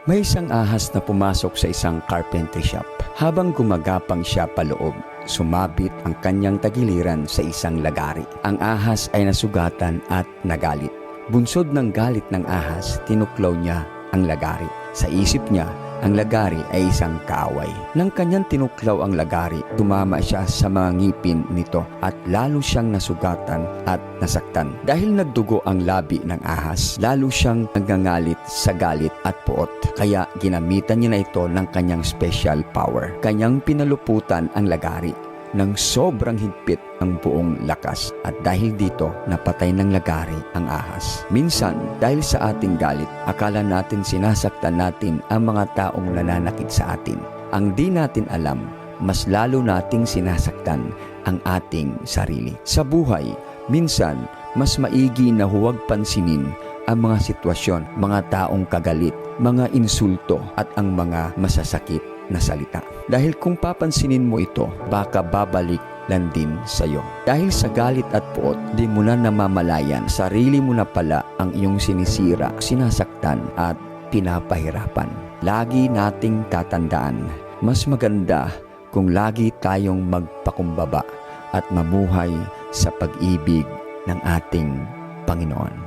May isang ahas na pumasok sa isang carpentry shop. Habang gumagapang siya paloob, sumabit ang kanyang tagiliran sa isang lagari. Ang ahas ay nasugatan at nagalit. Bunsod ng galit ng ahas, tinuklaw niya ang lagari. Sa isip niya, ang lagari ay isang kaaway. Nang kanyang tinuklaw ang lagari, tumama siya sa mga ngipin nito at lalo siyang nasugatan at nasaktan. Dahil nagdugo ang labi ng ahas, lalo siyang nagngangalit sa galit at puot. Kaya ginamitan niya na ito ng kanyang special power. Kanyang pinaluputan ang lagari ng sobrang higpit ang buong lakas, at dahil dito napatay ng lagari ang ahas. Minsan dahil sa ating galit, akala natin sinasaktan natin ang mga taong nananakit sa atin. Ang di natin alam, mas lalo nating sinasaktan ang ating sarili. Sa buhay, minsan mas maigi na huwag pansinin ang mga sitwasyon, mga taong kagalit, mga insulto at ang mga masasakit na salita. Dahil kung papansinin mo ito, baka babalik lang din sa iyo. Dahil sa galit at puot, di mo na namamalayan, sarili mo na pala ang iyong sinisira, sinasaktan at pinapahirapan. Lagi nating tatandaan, mas maganda kung lagi tayong magpakumbaba at mamuhay sa pag-ibig ng ating Panginoon.